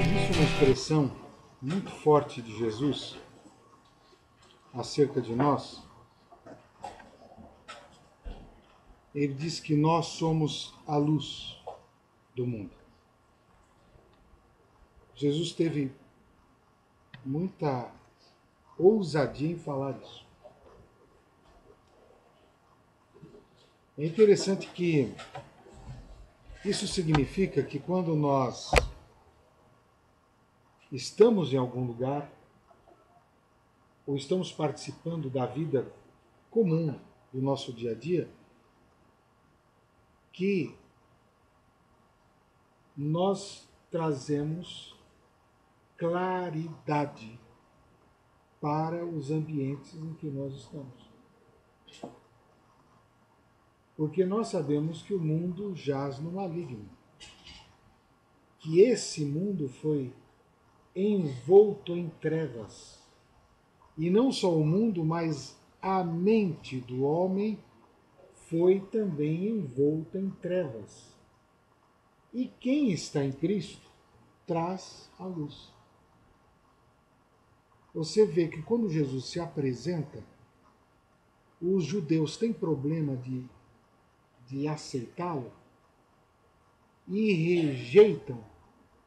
Existe uma expressão muito forte de Jesus acerca de nós. Ele diz que nós somos a luz do mundo. Jesus teve muita ousadia em falar isso. É interessante que isso significa que quando nós estamos em algum lugar, ou estamos participando da vida comum do nosso dia a dia, que nós trazemos claridade para os ambientes em que nós estamos. Porque nós sabemos que o mundo jaz no maligno. Que esse mundo foi envolto em trevas. E não só o mundo, mas a mente do homem foi também envolta em trevas. E quem está em Cristo traz a luz. Você vê que quando Jesus se apresenta, os judeus têm problema de aceitá-lo e rejeitam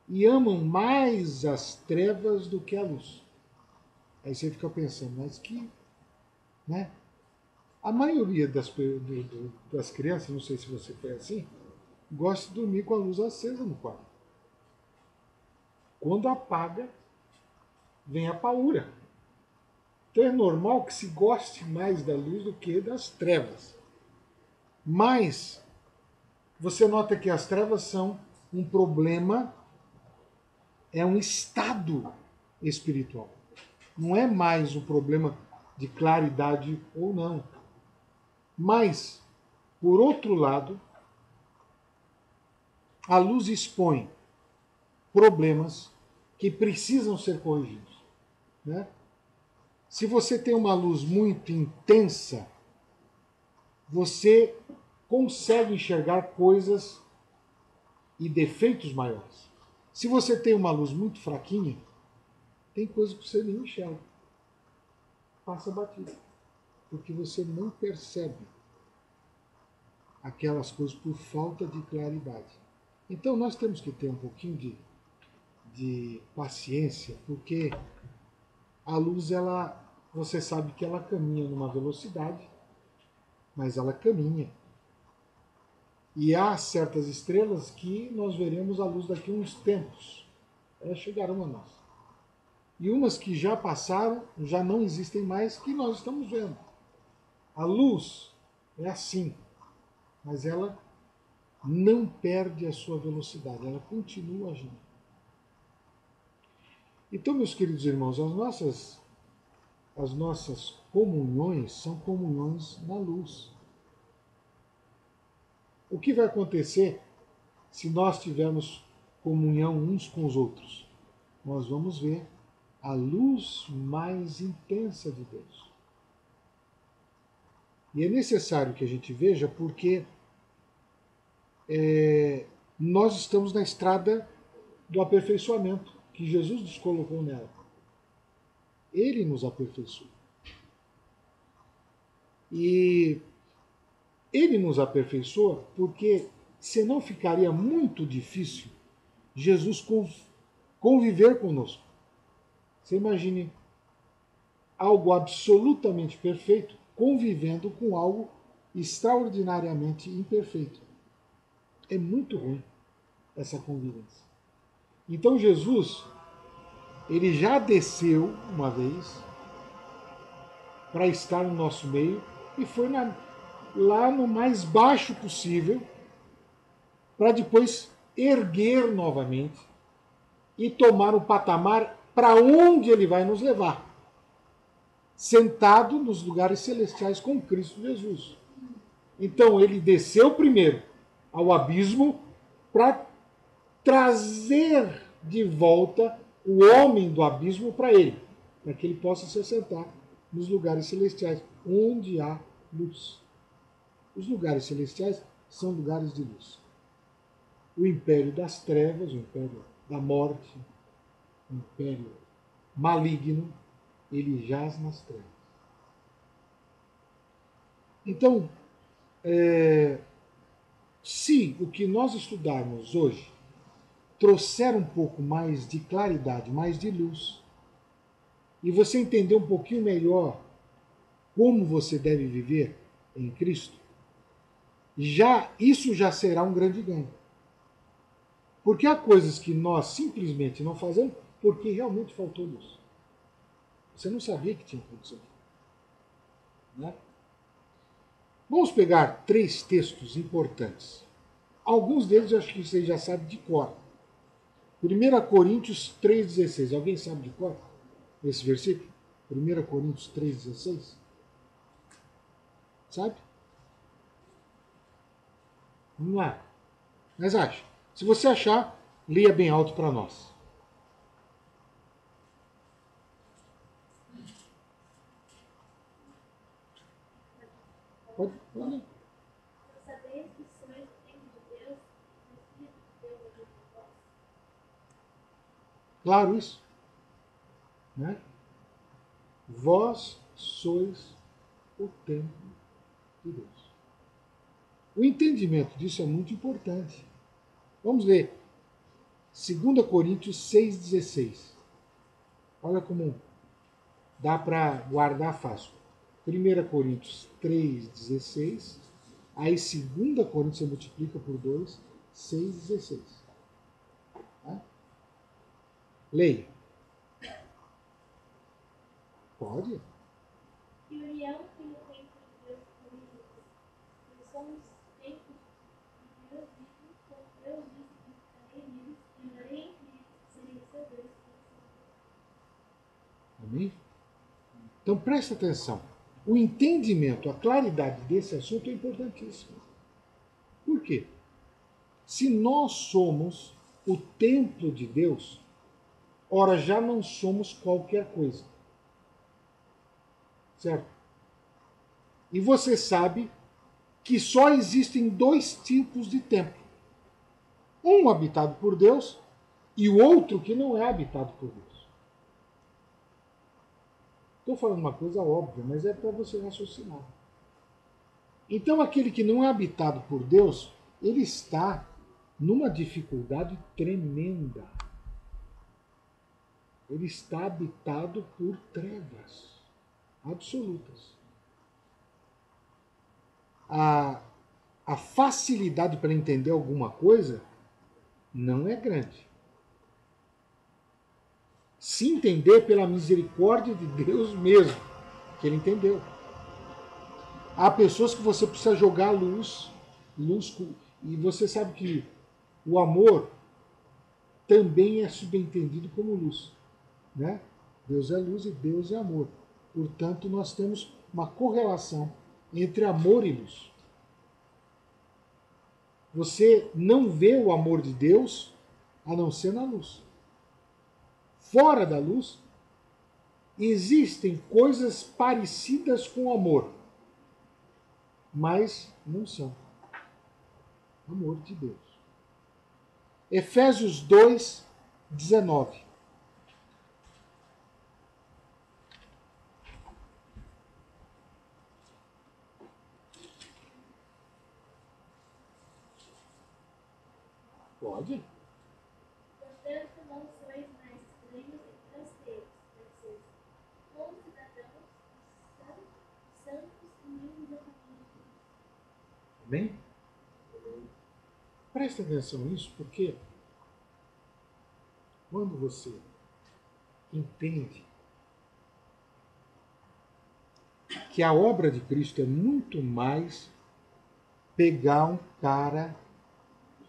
e amam mais as trevas do que a luz. Aí você fica pensando, mas que... né? A maioria das crianças, não sei se você foi assim, gosta de dormir com a luz acesa no quarto. Quando apaga, vem a paura. Então é normal que se goste mais da luz do que das trevas. Mas você nota que as trevas são um problema, é um estado espiritual. Não é mais um problema de claridade ou não. Mas, por outro lado, a luz expõe problemas que precisam ser corrigidos. Né? Se você tem uma luz muito intensa, você consegue enxergar coisas e defeitos maiores. Se você tem uma luz muito fraquinha, tem coisas que você nem enxerga. Passa batido. Porque você não percebe aquelas coisas por falta de claridade. Então nós temos que ter um pouquinho de paciência, porque a luz, você sabe que ela caminha numa velocidade, mas ela caminha. E há certas estrelas que nós veremos a luz daqui a uns tempos. Elas chegarão a nós. E umas que já passaram, já não existem mais, que nós estamos vendo. A luz é assim, mas ela não perde a sua velocidade, ela continua agindo. Então, meus queridos irmãos, as nossas comunhões são comunhões na luz. O que vai acontecer se nós tivermos comunhão uns com os outros? Nós vamos ver a luz mais intensa de Deus. E é necessário que a gente veja porque nós estamos na estrada do aperfeiçoamento que Jesus nos colocou nela. Ele nos aperfeiçoou. E ele nos aperfeiçoa porque senão ficaria muito difícil Jesus conviver conosco. Você imagine algo absolutamente perfeito convivendo com algo extraordinariamente imperfeito. É muito ruim essa convivência. Então Jesus, ele já desceu uma vez para estar no nosso meio e foi lá no mais baixo possível para depois erguer novamente e tomar o patamar para onde ele vai nos levar. Sentado nos lugares celestiais com Cristo Jesus. Então ele desceu primeiro ao abismo para trazer de volta o homem do abismo para ele, para que ele possa se assentar nos lugares celestiais, onde há luz. Os lugares celestiais são lugares de luz. o império das trevas, o império da morte, o império maligno, ele jaz nas trevas. Então, se o que nós estudarmos hoje trouxer um pouco mais de claridade, mais de luz, e você entender um pouquinho melhor como você deve viver em Cristo, isso já será um grande ganho. Porque há coisas que nós simplesmente não fazemos porque realmente faltou luz. Você não sabia que tinha acontecido. Né? Vamos pegar 3 textos importantes. Alguns deles eu acho que vocês já sabem de cor. 1 Coríntios 3,16. Alguém sabe de cor esse versículo? 1 Coríntios 3,16. Sabe? Vamos lá. Mas acha. Se você achar, leia bem alto para nós. Pode ler. Claro isso. Né? Vós sois o templo de Deus. O entendimento disso é muito importante. Vamos ler 2 Coríntios 6,16. Olha como dá para guardar fácil. 1 Coríntios 3,16. Aí 2 Coríntios você multiplica por 2, 6,16. Tá? Leia. Pode? Que união tem o templo de Deus comigo. Nós somos templo de Deus vivo, como Deus disse que ficarei neles e andarei entre eles, serei seu Deus. Amém? Então presta atenção. O entendimento, a claridade desse assunto é importantíssimo. Por quê? Se nós somos o templo de Deus, ora já não somos qualquer coisa. Certo? E você sabe que só existem 2 tipos de templo. Um habitado por Deus e o outro que não é habitado por Deus. Estou falando uma coisa óbvia, mas é para você raciocinar. Então aquele que não é habitado por Deus, ele está numa dificuldade tremenda. Ele está habitado por trevas absolutas. A facilidade para entender alguma coisa não é grande. Se entender pela misericórdia de Deus mesmo, que ele entendeu. Há pessoas que você precisa jogar luz, e você sabe que o amor também é subentendido como luz. Né? Deus é luz e Deus é amor. Portanto, nós temos uma correlação entre amor e luz. Você não vê o amor de Deus a não ser na luz. Fora da luz, existem coisas parecidas com o amor, mas não são amor de Deus. Efésios 2, 19. Pode? Portanto, não sois mais estranhos e forasteiros, como cidadãos santos e membros da família de Deus. Bem? Presta atenção nisso, porque quando você entende que a obra de Cristo é muito mais pegar um cara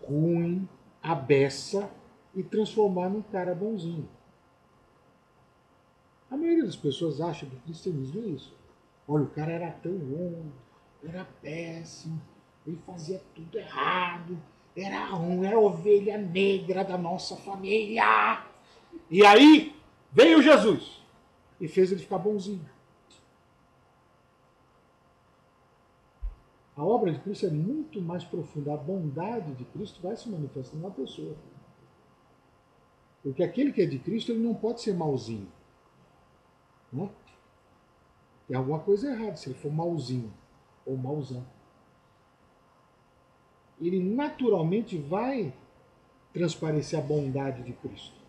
ruim, a beça, e transformar num cara bonzinho. A maioria das pessoas acha que o cristianismo é isso. Olha, o cara era tão ruim, era péssimo, ele fazia tudo errado, era ruim, era a ovelha negra da nossa família. E aí veio Jesus e fez ele ficar bonzinho. A obra de Cristo é muito mais profunda. A bondade de Cristo vai se manifestando na pessoa. Porque aquele que é de Cristo, ele não pode ser mauzinho. Né? Tem alguma coisa errada se ele for mauzinho ou mauzão. Ele naturalmente vai transparecer a bondade de Cristo.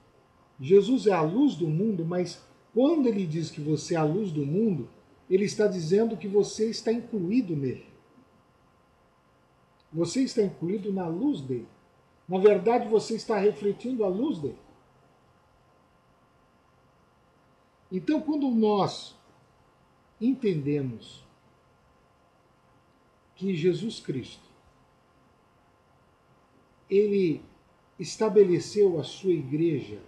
Jesus é a luz do mundo, mas quando ele diz que você é a luz do mundo, ele está dizendo que você está incluído nele. Você está incluído na luz dele. Na verdade, você está refletindo a luz dele. Então, quando nós entendemos que Jesus Cristo, ele estabeleceu a sua igreja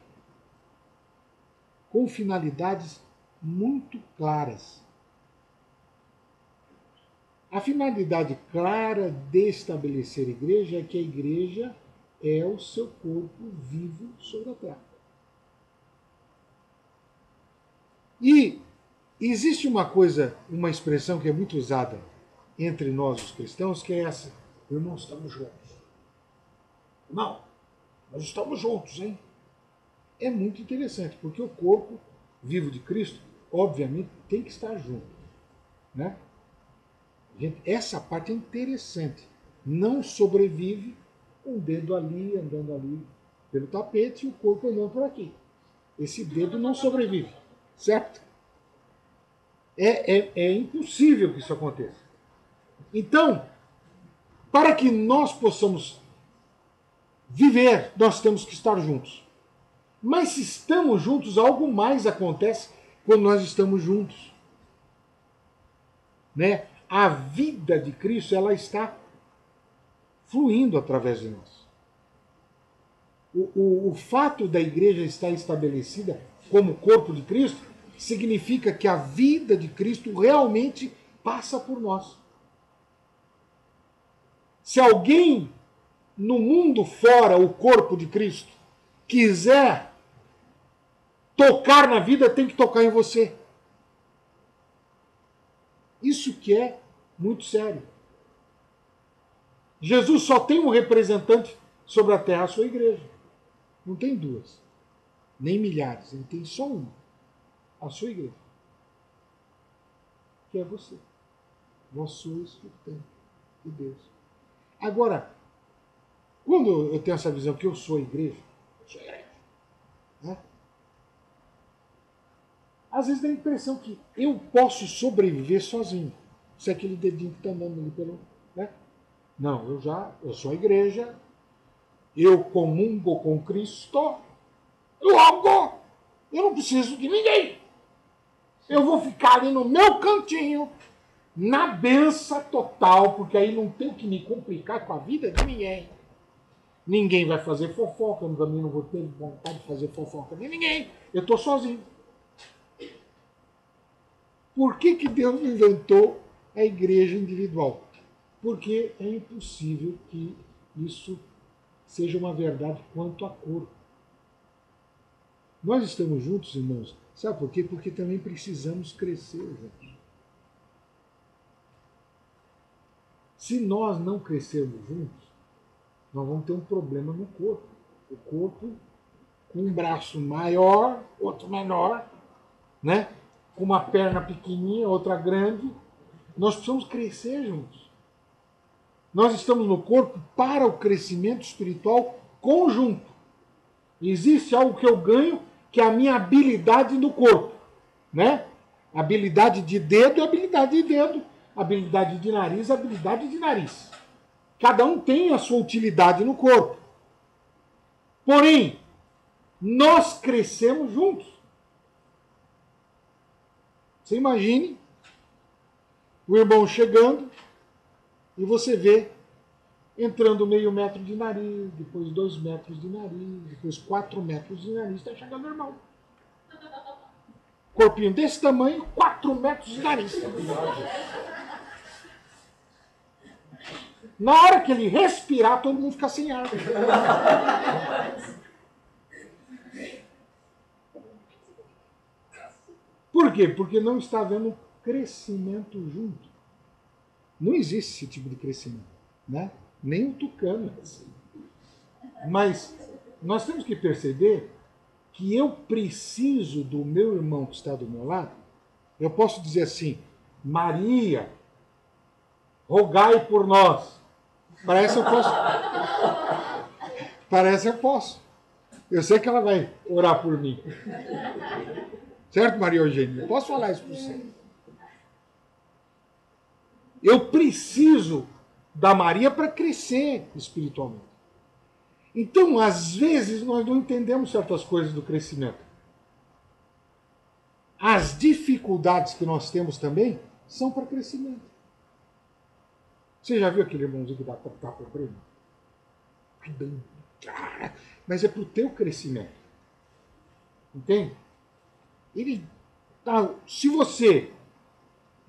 com finalidades muito claras. A finalidade clara de estabelecer a igreja é que a igreja é o seu corpo vivo sobre a terra. E existe uma coisa, uma expressão que é muito usada entre nós os cristãos, que é essa: irmãos, estamos juntos. Não, nós estamos juntos, hein? É muito interessante, porque o corpo vivo de Cristo, obviamente, tem que estar junto. Né? Gente, essa parte é interessante. Não sobrevive um dedo ali, andando ali pelo tapete, e o corpo andando por aqui. Esse dedo não sobrevive, certo? É impossível que isso aconteça. Então, para que nós possamos viver, nós temos que estar juntos. Mas se estamos juntos, algo mais acontece quando nós estamos juntos. Né? A vida de Cristo, ela está fluindo através de nós. O fato da igreja estar estabelecida como corpo de Cristo significa que a vida de Cristo realmente passa por nós. Se alguém no mundo fora o corpo de Cristo quiser tocar na vida, tem que tocar em você. Isso que é muito sério. Jesus só tem um representante sobre a terra, a sua igreja. Não tem duas, nem milhares, ele tem só uma, a sua igreja, que é você. Vós sois o templo de Deus. Agora, quando eu tenho essa visão que eu sou a igreja, né? Às vezes dá a impressão que eu posso sobreviver sozinho. Se é aquele dedinho que está andando ali pelo... Né? Não, eu sou a igreja, eu comungo com Cristo, logo eu não preciso de ninguém. Eu vou ficar ali no meu cantinho, na benção total, porque aí não tenho que me complicar com a vida de ninguém. Ninguém vai fazer fofoca, eu também não vou ter vontade de fazer fofoca de ninguém. Eu estou sozinho. Por que Deus inventou a igreja individual? Porque é impossível que isso seja uma verdade quanto a corpo. Nós estamos juntos, irmãos. Sabe por quê? Porque também precisamos crescer juntos. Se nós não crescermos juntos, nós vamos ter um problema no corpo. O corpo com um braço maior, outro menor, né? Com uma perna pequenininha, outra grande. Nós precisamos crescer juntos. Nós estamos no corpo para o crescimento espiritual conjunto. Existe algo que eu ganho, que é a minha habilidade no corpo. Né? Habilidade de dedo é habilidade de dedo. Habilidade de nariz é habilidade de nariz. Cada um tem a sua utilidade no corpo. Porém, nós crescemos juntos. Você imagine o irmão chegando e você vê entrando meio metro de nariz, depois 2 metros de nariz, depois 4 metros de nariz. Está chegando o irmão. Corpinho desse tamanho, 4 metros de nariz. Na hora que ele respirar, todo mundo fica sem ar. Por quê? Porque não está havendo crescimento junto. Não existe esse tipo de crescimento, né? Nem o tucano é assim. Mas nós temos que perceber que eu preciso do meu irmão que está do meu lado. Eu posso dizer assim, Maria, rogai por nós. Parece eu posso. Parece eu posso. Eu sei que ela vai orar por mim. Certo, Maria Eugênia? Eu posso falar isso para você. Eu preciso da Maria para crescer espiritualmente. Então, às vezes, nós não entendemos certas coisas do crescimento. As dificuldades que nós temos também são para crescimento. Você já viu aquele irmãozinho que dá problema? Mas é para o teu crescimento. Entende? Se você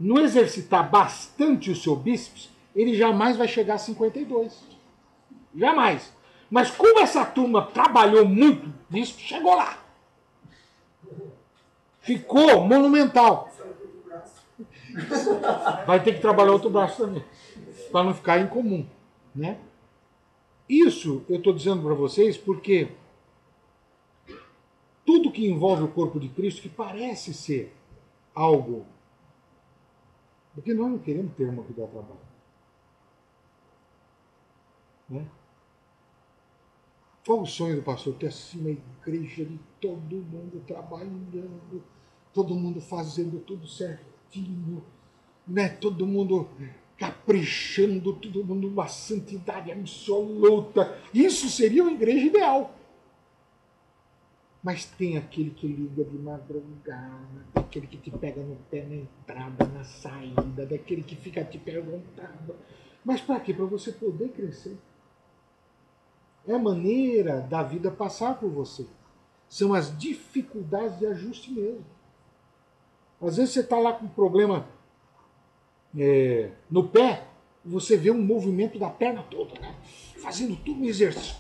não exercitar bastante o seu bíceps, ele jamais vai chegar a 52. Jamais. Mas como essa turma trabalhou muito nisso, chegou lá. Ficou monumental. Vai ter que trabalhar outro braço também, para não ficar incomum, né? Isso eu estou dizendo para vocês porque tudo que envolve o corpo de Cristo, que parece ser algo... Porque nós não queremos ter uma que dá trabalho. Né? Qual o sonho do pastor? Ter assim uma igreja de todo mundo trabalhando, todo mundo fazendo tudo certinho, né? Todo mundo caprichando, todo mundo uma santidade absoluta. Isso seria uma igreja ideal. Mas tem aquele que liga de madrugada, aquele que te pega no pé na entrada, na saída, daquele que fica te perguntando. Mas para quê? Para você poder crescer. É a maneira da vida passar por você. São as dificuldades de ajuste mesmo. Às vezes você está lá com um problema no pé, você vê um movimento da perna toda, né? Fazendo tudo um exercício,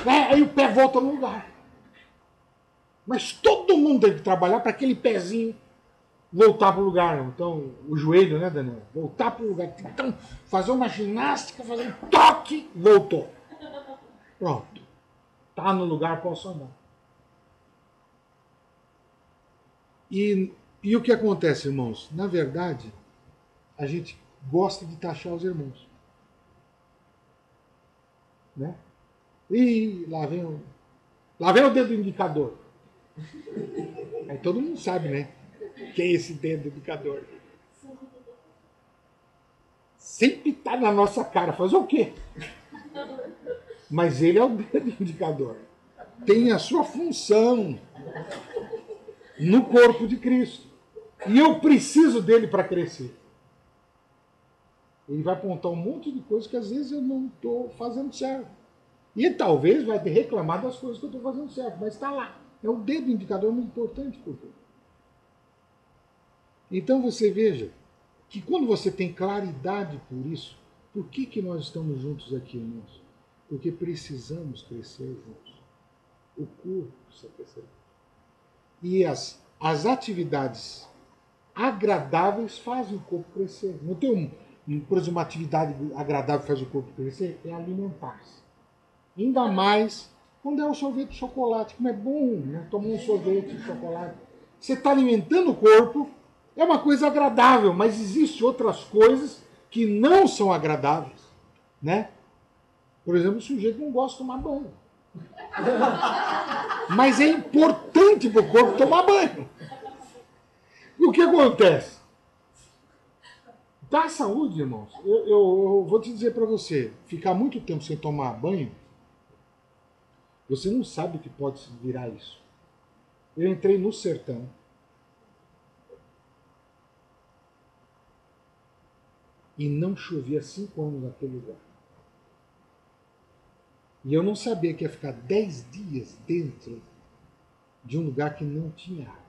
aí o pé volta no lugar. Mas todo mundo tem que trabalhar para aquele pezinho voltar para o lugar. Então, o joelho, né, Daniel? Voltar para o lugar. Então, fazer uma ginástica, fazer um toque, voltou. Pronto. Está no lugar, posso andar. E o que acontece, irmãos? Na verdade, a gente gosta de taxar os irmãos. Né? E lá vem o dedo indicador. Aí todo mundo sabe, né? Quem é esse dedo indicador? Sempre está na nossa cara. Fazer o quê? Mas ele é o dedo indicador. Tem a sua função no corpo de Cristo. E eu preciso dele para crescer. Ele vai apontar um monte de coisas que às vezes eu não estou fazendo certo. E talvez vai reclamar das coisas que eu estou fazendo certo, mas está lá. É o dedo indicador muito importante por quê? Então você veja que quando você tem claridade por isso, por que nós estamos juntos aqui, irmãos? Porque precisamos crescer juntos. O corpo precisa crescer. E as atividades agradáveis fazem o corpo crescer. Não tem por exemplo, uma atividade agradável que faz o corpo crescer? É alimentar-se. Ainda mais quando é um sorvete de chocolate, como é bom, né? Tomar um sorvete de chocolate. Você está alimentando o corpo, é uma coisa agradável, mas existem outras coisas que não são agradáveis, né? Por exemplo, o sujeito não gosta de tomar banho. Mas é importante para o corpo tomar banho. E o que acontece? Da saúde, irmãos, eu vou te dizer para você, ficar muito tempo sem tomar banho, você não sabe o que pode virar isso. Eu entrei no sertão. E não chovia 5 anos naquele lugar. E eu não sabia que ia ficar 10 dias dentro de um lugar que não tinha água.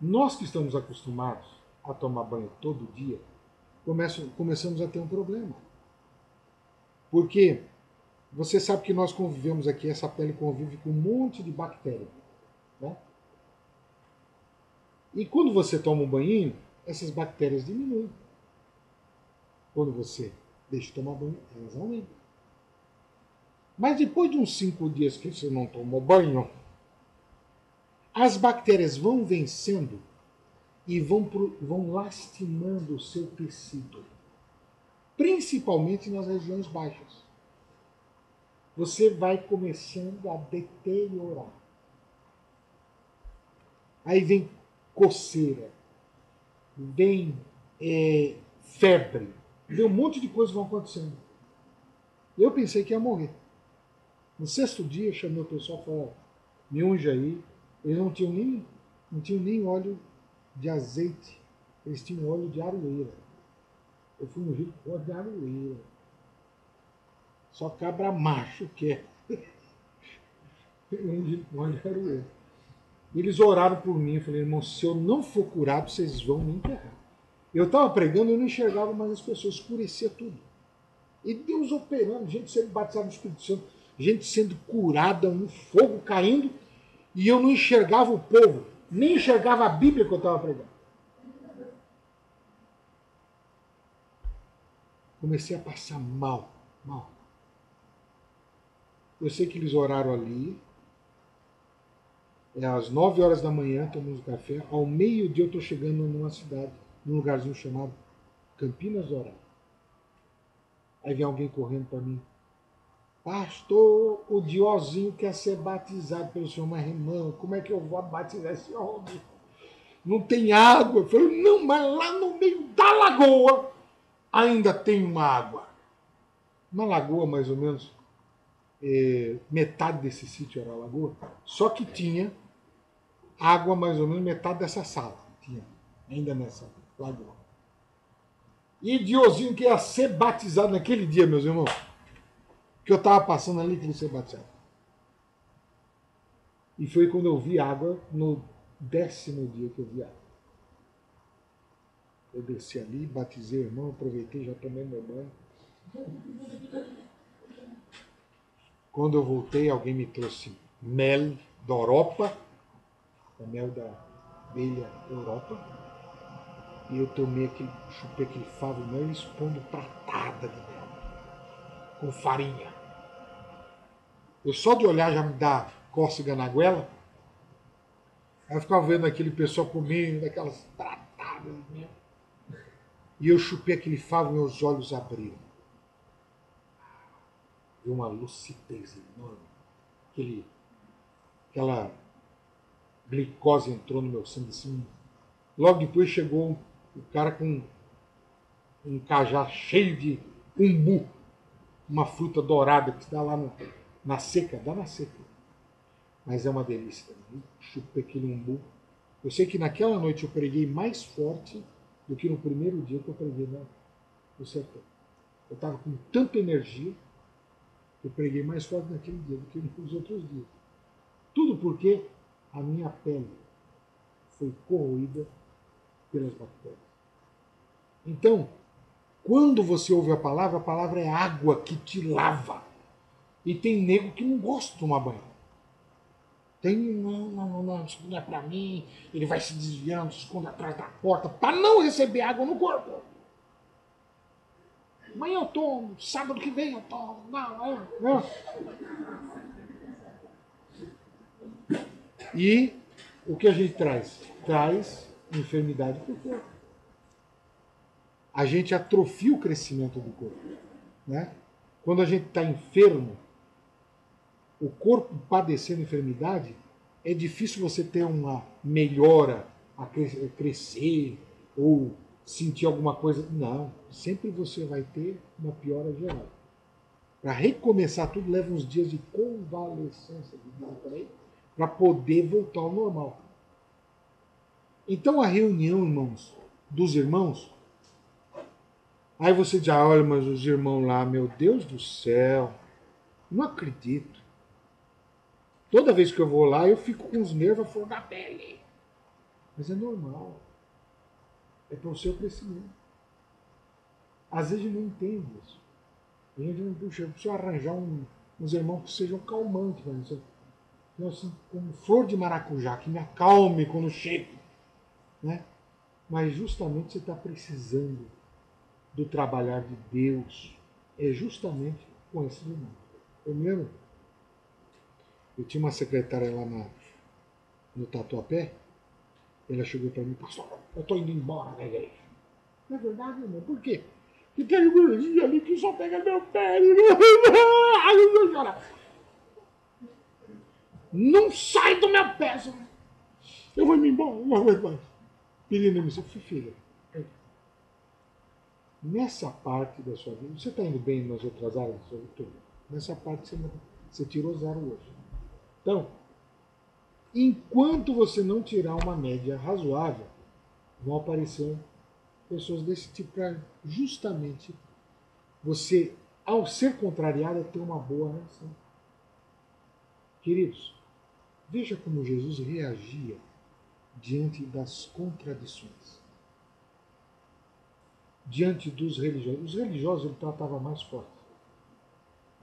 Nós que estamos acostumados a tomar banho todo dia, começamos a ter um problema. Porque você sabe que nós convivemos aqui, essa pele convive com um monte de bactéria. Né? E quando você toma um banhinho, essas bactérias diminuem. Quando você deixa de tomar banho, elas aumentam. Mas depois de uns 5 dias que você não tomou banho, as bactérias vão vencendo e vão lastimando o seu tecido, principalmente nas regiões baixas. Você vai começando a deteriorar. Aí vem coceira, vem febre, vem um monte de coisas que vão acontecendo. Eu pensei que ia morrer. No 6º dia, chamei o pessoal e falei, me unge aí. Eles não tinham nem óleo de azeite, eles tinham óleo de aroeira. Eu fui ungido com óleo de aroeira. Só cabra macho que é. Ungido com óleo de aroeira. Eles oraram por mim, eu falei, irmão, se eu não for curado, vocês vão me enterrar. Eu estava pregando e eu não enxergava mais as pessoas, escurecia tudo. E Deus operando, gente sendo batizada no Espírito Santo, gente sendo curada, um fogo caindo, e eu não enxergava o povo, nem enxergava a Bíblia que eu estava pregando. Comecei a passar mal. Eu sei que eles oraram ali, às 9 horas da manhã, tomamos café, ao meio-dia eu estou chegando numa cidade, num lugarzinho chamado Campinas do Horário. Aí vem alguém correndo para mim. Pastor, o Diozinho quer ser batizado pelo senhor, mas irmão, como é que eu vou batizar esse homem? Não tem água. Eu falei, não, mas lá no meio da lagoa ainda tem uma água. Uma lagoa, mais ou menos, metade desse sítio era lagoa, só que tinha água mais ou menos metade dessa sala. Tinha, ainda nessa lagoa. E Diozinho que ia ser batizado naquele dia, meus irmãos, que eu estava passando ali que ele ia ser batizado. E foi quando eu vi água, no 10º dia que eu vi água. Eu desci ali, batizei o irmão, aproveitei, já tomei meu banho. Quando eu voltei, alguém me trouxe mel da Europa, o mel da abelha Europa, e eu chupei aquele favo de mel e expondo pratada de mel, com farinha. Eu só de olhar já me dá cócega na goela. Aí eu ficava vendo aquele pessoal comendo aquelas pratadas de mel. E eu chupei aquele favo e meus olhos abriram. Vi uma lucidez enorme. Aquela glicose entrou no meu sangue assim. Logo depois chegou o cara com um cajá cheio de umbu, uma fruta dourada que dá lá na seca, dá na seca. Mas é uma delícia também. Chupei aquele umbu. Eu sei que naquela noite eu preguei mais forte do que no primeiro dia que eu preguei no sertão. Eu estava com tanta energia, eu preguei mais forte naquele dia do que nos outros dias. Tudo porque a minha pele foi corroída pelas bactérias. Então, quando você ouve a palavra é água que te lava. E tem nego que não gosta de tomar banho. Tem, não, isso não é pra mim. Ele vai se desviando, se esconde atrás da porta para não receber água no corpo. Amanhã eu tomo, sábado que vem eu tomo. Não. E o que a gente traz? Traz enfermidade para o corpo. A gente atrofia o crescimento do corpo. Né? Quando a gente está enfermo, o corpo padecendo enfermidade, é difícil você ter uma melhora a crescer ou sentir alguma coisa. Não, sempre você vai ter uma piora geral. Para recomeçar tudo, leva uns dias de convalescência, para poder voltar ao normal. Então a reunião, irmãos, dos irmãos, aí você diz, olha, mas os irmãos lá, meu Deus do céu, não acredito. Toda vez que eu vou lá, eu fico com os nervos à flor da pele. Mas é normal. É para o seu crescimento. Às vezes a gente não entende isso. A gente não precisa arranjar uns irmãos que sejam calmantes. Assim, como flor de maracujá, que me acalme quando chego. Né? mas justamente você está precisando do trabalhar de Deus. É justamente com esse irmão. Eu me lembro, eu tinha uma secretária lá no Tatuapé, ela chegou para mim, pastor, eu estou indo embora da igreja. Não é verdade, irmão? Por quê? Porque tem um gordinho ali que só pega meu pé. Não sai do meu pé! Eu vou me embora, não aguento mais. Menina, me disse, filha, nessa parte da sua vida, você está indo bem nas outras áreas da sua vida? Nessa parte você tirou 0 hoje. Então, enquanto você não tirar uma média razoável, vão aparecer pessoas desse tipo para justamente você, ao ser contrariado, ter uma boa reação. Queridos, veja como Jesus reagia diante das contradições. Diante dos religiosos. Os religiosos ele tratava mais forte.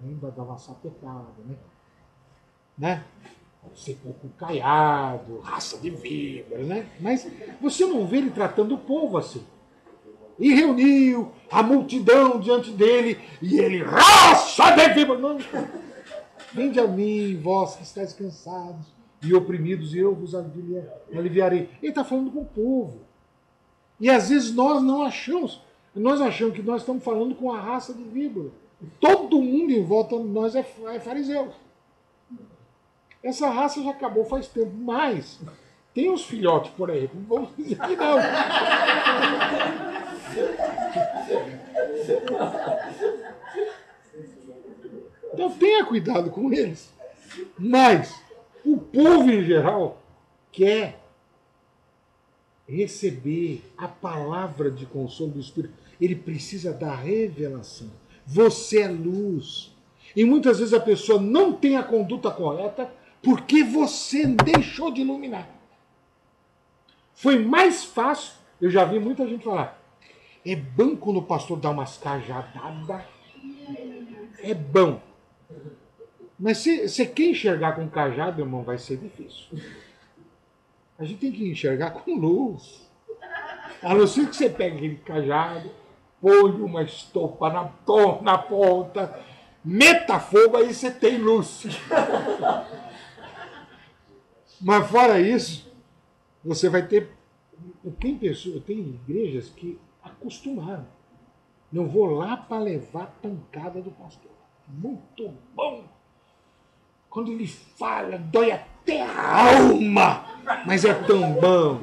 Ainda dava sapecada, né? Ser pouco caiado, raça de víbora, né? Mas você não vê ele tratando o povo assim. E reuniu a multidão diante dele, e ele, raça de víbora! Não. Vinde a mim, vós que estáis cansados e oprimidos, e eu vos aliviarei. Ele está falando com o povo. E às vezes nós não achamos, nós achamos que nós estamos falando com a raça de víbora. Todo mundo em volta de nós é fariseu. Essa raça já acabou faz tempo, mas tem uns filhotes por aí, não vamos dizer que não. Então tenha cuidado com eles. Mas o povo em geral quer receber a palavra de consolo do Espírito. Ele precisa da revelação. Você é luz. E muitas vezes a pessoa não tem a conduta correta porque você deixou de iluminar. Foi mais fácil, eu já vi muita gente falar, é bom quando o pastor dá umas cajadadas. É bom. Mas se você quer enxergar com cajado, irmão, vai ser difícil. A gente tem que enxergar com luz. A não ser que você pegue aquele cajado, põe uma estopa na ponta, meta fogo, aí você tem luz. Mas fora isso, você vai ter... Tem igrejas que acostumaram. Não vou lá para levar a pancada do pastor. Muito bom. Quando ele fala, dói até a alma. Mas é tão bom.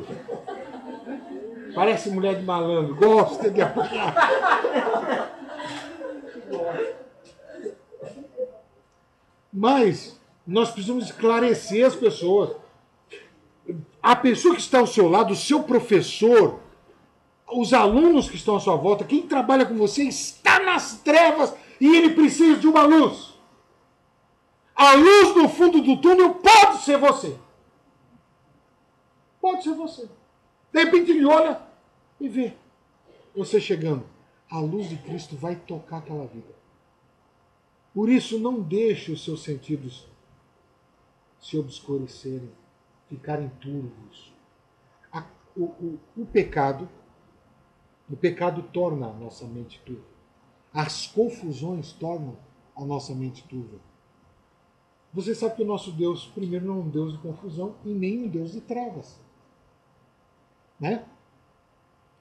Parece mulher de malandro. Gosta de apanhar. Mas nós precisamos esclarecer as pessoas. A pessoa que está ao seu lado, o seu professor, os alunos que estão à sua volta, quem trabalha com você está nas trevas e ele precisa de uma luz. A luz no fundo do túnel pode ser você. Pode ser você. De repente ele olha e vê você chegando. A luz de Cristo vai tocar aquela vida. Por isso, não deixe os seus sentidos se obscurecerem, ficarem turvos. O pecado torna a nossa mente turva. As confusões tornam a nossa mente turva. Você sabe que o nosso Deus, primeiro, não é um Deus de confusão e nem um Deus de trevas. Né?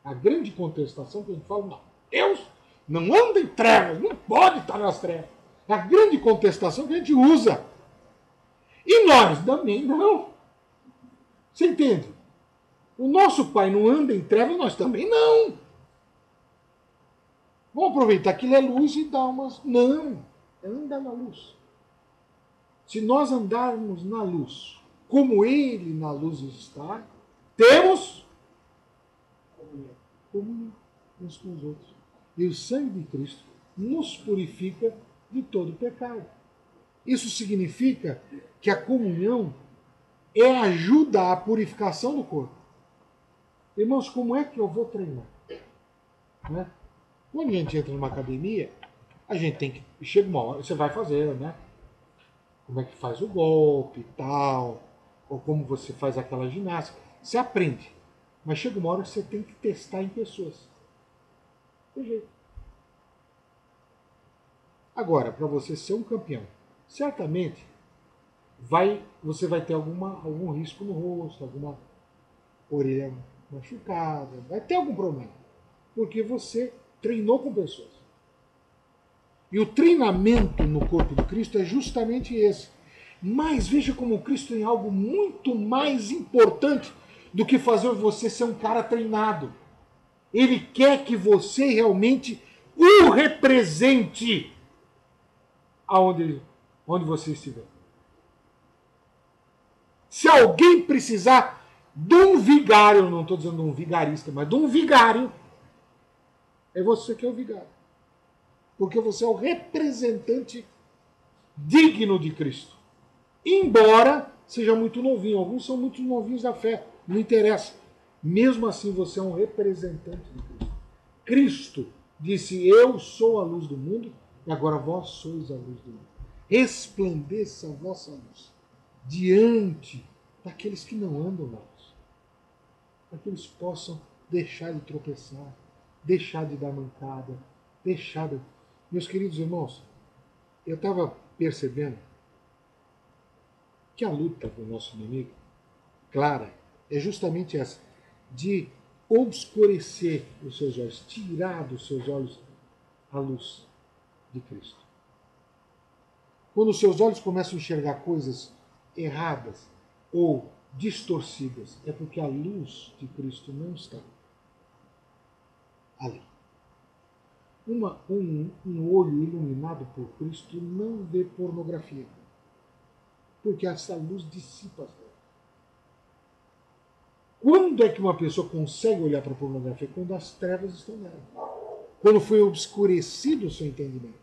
A grande contestação que a gente fala, não, Deus não anda em trevas, não pode estar nas trevas. É a grande contestação que a gente usa. E nós também não. Você entende? O nosso Pai não anda em trevas, nós também não. Vamos aproveitar que ele é luz e dar umas... Não, anda na luz. Se nós andarmos na luz, como ele na luz está, temos comunhão uns com os outros. E o sangue de Cristo nos purifica de todo pecado. Isso significa que a comunhão ajuda à purificação do corpo. Irmãos, como é que eu vou treinar? Né? Quando a gente entra numa academia, a gente tem que... Chega uma hora, você vai fazer, né? Como é que faz o golpe e tal, ou como você faz aquela ginástica. Você aprende. Mas chega uma hora que você tem que testar em pessoas. Tem jeito. Agora, para você ser um campeão, certamente você vai ter algum risco no rosto, alguma orelha machucada, vai ter algum problema. Porque você treinou com pessoas. E o treinamento no corpo de Cristo é justamente esse. Mas veja como Cristo tem algo muito mais importante do que fazer você ser um cara treinado. Ele quer que você realmente o represente onde você estiver. Se alguém precisar de um vigário, eu não estou dizendo de um vigarista, mas de um vigário, é você que é o vigário. Porque você é o representante digno de Cristo. Embora seja muito novinho, alguns são muito novinhos da fé, não interessa. Mesmo assim, você é um representante de Cristo. Cristo disse: eu sou a luz do mundo, e agora vós sois a luz do mundo. Resplandeça a vossa luz diante daqueles que não andam na luz, para que eles possam deixar de tropeçar, deixar de dar mancada, deixar de... Meus queridos irmãos, eu estava percebendo que a luta com o nosso inimigo, clara, é justamente essa, de obscurecer os seus olhos, tirar dos seus olhos a luz de Cristo. Quando os seus olhos começam a enxergar coisas erradas ou distorcidas, é porque a luz de Cristo não está ali. Um olho iluminado por Cristo não vê pornografia, porque essa luz dissipa as trevas. Quando é que uma pessoa consegue olhar para a pornografia? Quando as trevas estão nela. Quando foi obscurecido o seu entendimento.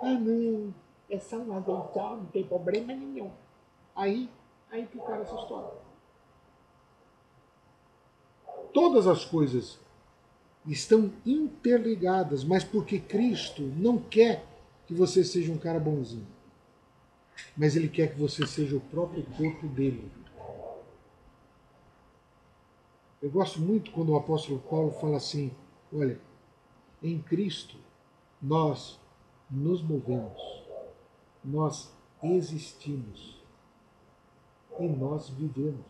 Ah, não, é só uma vez só, não tem problema nenhum. Aí que cara essa história. Todas as coisas estão interligadas, mas porque Cristo não quer que você seja um cara bonzinho. Mas Ele quer que você seja o próprio corpo dele. Eu gosto muito quando o apóstolo Paulo fala assim, olha, em Cristo nós nos movemos, nós existimos e nós vivemos.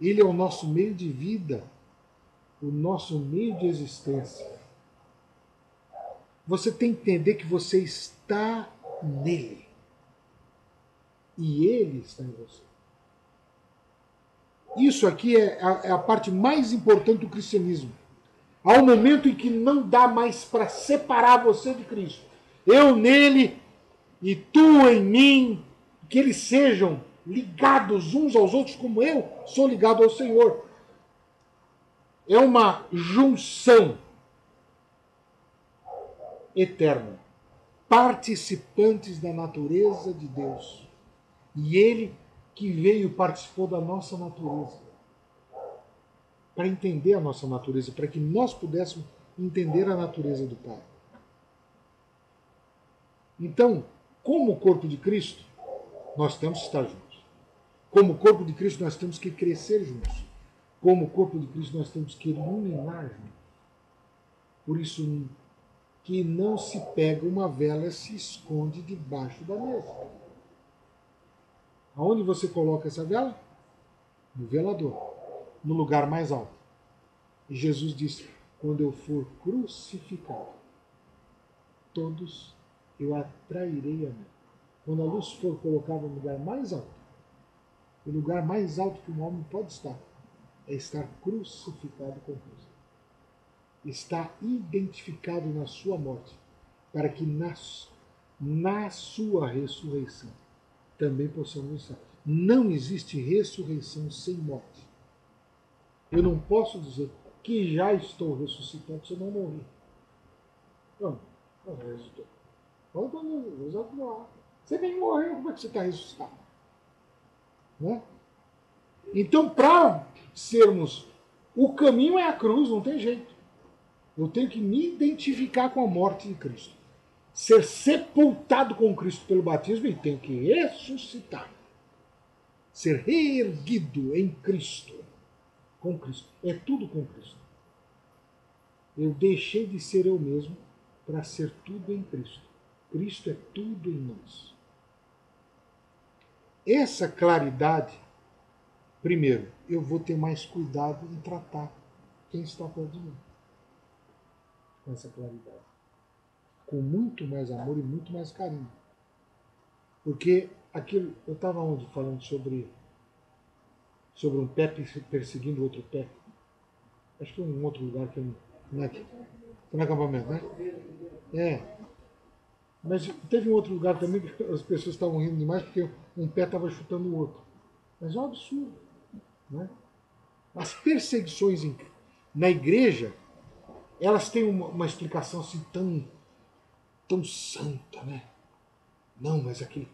Ele é o nosso meio de vida, o nosso meio de existência. Você tem que entender que você está nele e ele está em você. Isso aqui é a parte mais importante do cristianismo. Há um momento em que não dá mais para separar você de Cristo. Eu nele e tu em mim, que eles sejam ligados uns aos outros como eu sou ligado ao Senhor. É uma junção eterna. Participantes da natureza de Deus. E Ele que veio e participou da nossa natureza. Para entender a nossa natureza, para que nós pudéssemos entender a natureza do Pai. Então, como corpo de Cristo, nós temos que estar juntos. Como corpo de Cristo, nós temos que crescer juntos. Como corpo de Cristo, nós temos que iluminar juntos. Por isso que não se pega uma vela e se esconde debaixo da mesa. Aonde você coloca essa vela? No velador, no lugar mais alto. E Jesus disse, quando eu for crucificado, todos eu atrairei a mim. Quando a luz for colocada no lugar mais alto, o lugar mais alto que um homem pode estar, é estar crucificado com Cristo. Está identificado na sua morte, para que na sua ressurreição também possamos estar. Não existe ressurreição sem morte. Eu não posso dizer que já estou ressuscitado se eu não morri. Não ressuscitou. Você nem morreu, como é que você está ressuscitado? Né? Então, para sermos... O caminho é a cruz, não tem jeito. Eu tenho que me identificar com a morte de Cristo. Ser sepultado com Cristo pelo batismo e tenho que ressuscitar. Ser reerguido em Cristo. com Cristo. É tudo com Cristo. Eu deixei de ser eu mesmo para ser tudo em Cristo. Cristo é tudo em nós. Essa claridade, primeiro, eu vou ter mais cuidado em tratar quem está perto de mim. Com essa claridade. Com muito mais amor e muito mais carinho. Porque aquilo, eu estava onde falando sobre um pé perseguindo outro pé. Acho que foi um outro lugar que eu não é aqui. Foi no acampamento, né? É. Mas teve um outro lugar também que as pessoas estavam rindo demais porque um pé estava chutando o outro. Mas é um absurdo. Né? As perseguições na igreja, elas têm uma explicação assim tão santa, né? Não, mas aquele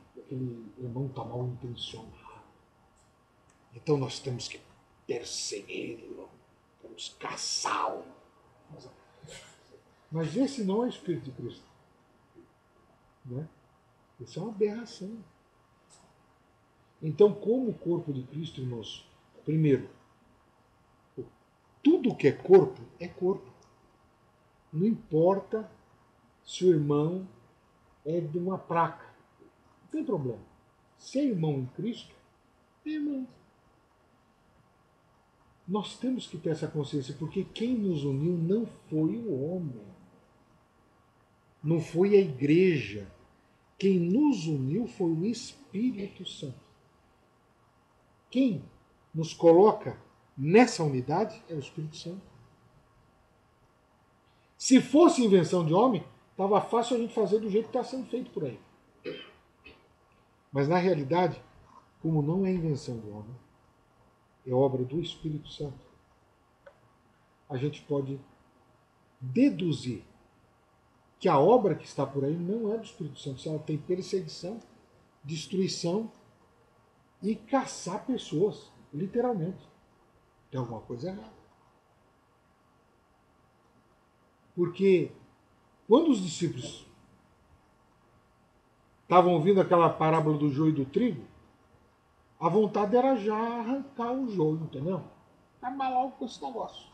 irmão está mal intencionado. Então nós temos que persegui-lo, temos que caçá-lo. Mas esse não é o Espírito de Cristo. Né? Isso é uma aberração. Então, como corpo de Cristo, irmãos, primeiro, tudo que é corpo é corpo. Não importa se o irmão é de uma placa. Não tem problema. Se é irmão em Cristo, é irmão. Nós temos que ter essa consciência, porque quem nos uniu não foi o homem. Não foi a igreja. Quem nos uniu foi o Espírito Santo. Quem nos coloca nessa unidade é o Espírito Santo. Se fosse invenção de homem, estava fácil a gente fazer do jeito que está sendo feito por aí. Mas na realidade, como não é invenção do homem, é obra do Espírito Santo, a gente pode deduzir que a obra que está por aí não é do Espírito Santo. Ela tem perseguição, destruição e caçar pessoas, literalmente. Tem alguma coisa errada. Porque quando os discípulos estavam ouvindo aquela parábola do joio e do trigo, a vontade era já arrancar o joio, entendeu? Acabar logo com esse negócio.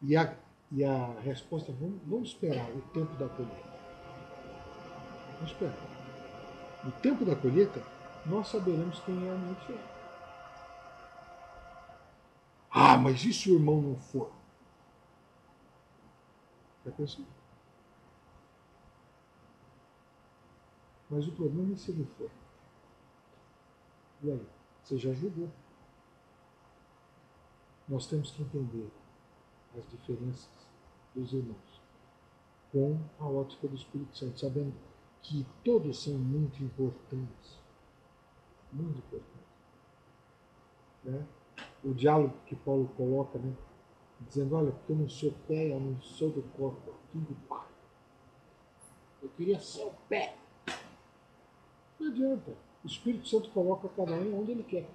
E a resposta, vamos esperar o tempo da colheita. Vamos esperar. No tempo da colheita, nós saberemos quem realmente é. Ah, mas e se o irmão não for? Já pensou? Mas o problema é se ele for. E aí? Você já julgou. Nós temos que entender as diferenças dos irmãos com a ótica do Espírito Santo, sabendo que todos são muito importantes. Muito importantes. Né? O diálogo que Paulo coloca, né? Dizendo, olha, porque eu não sou pé, eu não sou do corpo, eu filho do pai. Eu queria ser o pé. Não adianta. O Espírito Santo coloca cada um onde ele quer.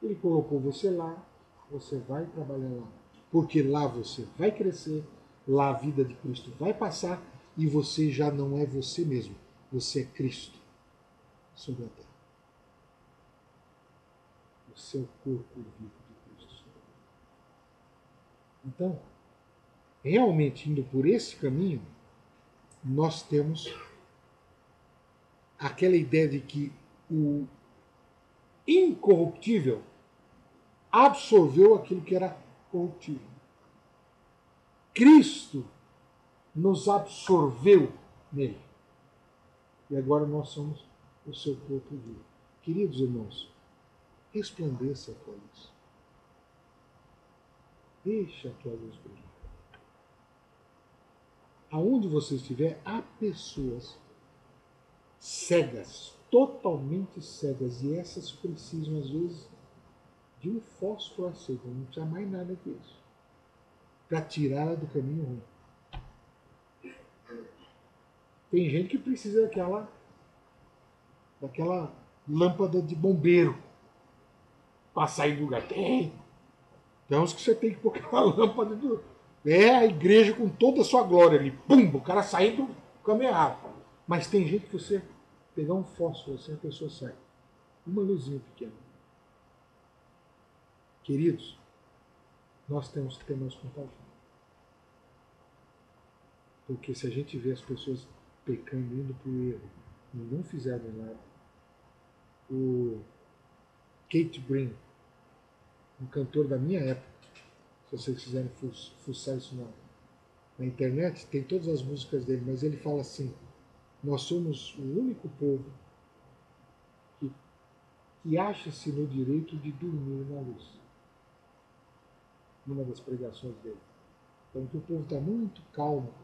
Ele colocou você lá, você vai trabalhar lá. Porque lá você vai crescer, lá a vida de Cristo vai passar e você já não é você mesmo. Você é Cristo sobre a terra. Você é o corpo vivo de Cristo sobre a terra. Então, realmente indo por esse caminho, nós temos aquela ideia de que o incorruptível absorveu aquilo que era corruptível. Cristo nos absorveu nele. E agora nós somos o seu corpo vivo. Queridos irmãos, resplandeça a tua luz. Deixa a tua luz brilhar. Aonde você estiver, há pessoas cegas, totalmente cegas, e essas precisam, às vezes, de um fósforo aceso, não precisa mais nada que isso, para tirá-la do caminho ruim. Tem gente que precisa daquela lâmpada de bombeiro para sair do lugar. Tem uns que você tem que pôr aquela lâmpada a igreja com toda a sua glória ali. Pum! O cara sai do caminho errado. Mas tem gente que você pegar um fósforo assim, a pessoa sai. Uma luzinha pequena. Queridos, nós temos que ter mais compaixão. Porque se a gente vê as pessoas pecando, indo para o erro, e não fizeram nada, o Kate Green, um cantor da minha época, se vocês quiserem fuçar isso na internet, tem todas as músicas dele, mas ele fala assim: nós somos o único povo que acha-se no direito de dormir na luz. Numa das pregações dele. Então, que o povo está muito calmo.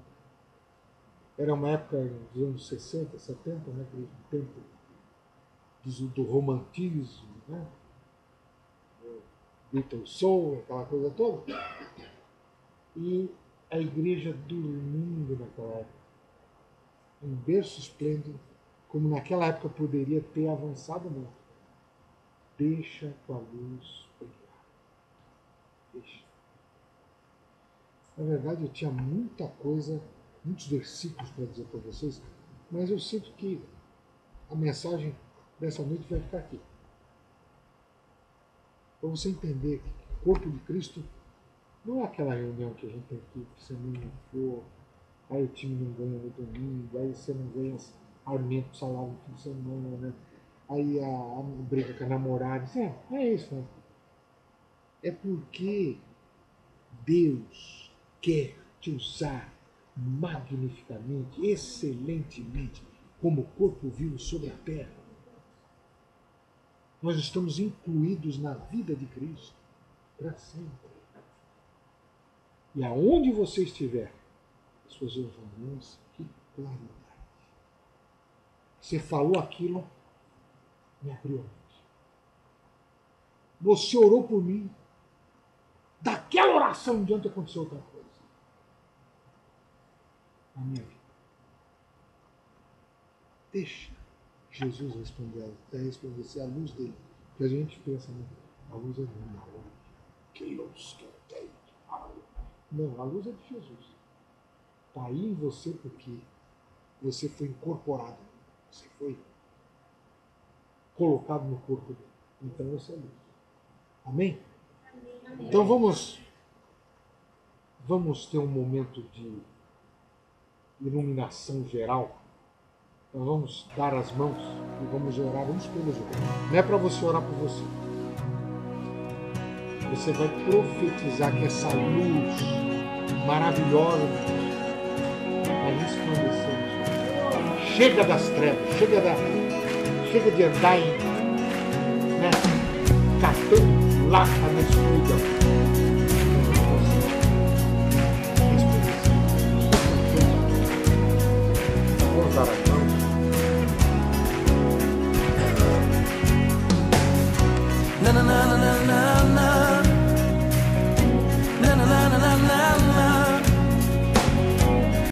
Era uma época dos anos 60, 70, né, aquele tempo do romantismo, né? Beatles Soul, aquela coisa toda. E a igreja dormindo naquela época. Um berço esplêndido, como naquela época poderia ter avançado muito. Deixa com a luz brilhar. Deixa. Na verdade, eu tinha muita coisa, muitos versículos para dizer para vocês, mas eu sinto que a mensagem dessa noite vai ficar aqui. Para você entender que o corpo de Cristo não é aquela reunião que a gente tem aqui, que se não for, aí o time não ganha no domingo, aí você não ganha aumento do salário no fim de semana, né? Aí a briga com a namorada. É isso, né? É porque Deus quer te usar magnificamente, excelentemente, como corpo vivo sobre a terra. Nós estamos incluídos na vida de Cristo para sempre. E aonde você estiver, as pessoas vão, nossa, que claridade. Você falou aquilo, me abriu a mente. Você orou por mim. Daquela oração em diante aconteceu outra coisa. Na minha vida. Deixa Jesus responder ser a luz dele. Porque a gente pensa, né? A luz é minha. Que luz que eu tenho. Não, a luz é de Jesus. Está aí em você porque você foi incorporado. Você foi colocado no corpo dele. Então você é luz. Amém? Amém. Então vamos ter um momento de iluminação geral. Nós vamos dar as mãos e vamos orar uns pelos outros. Não é para você orar por você. Você vai profetizar que essa luz maravilhosa vai resplandecer. Chega das trevas, chega de andar catando lata na escuridão.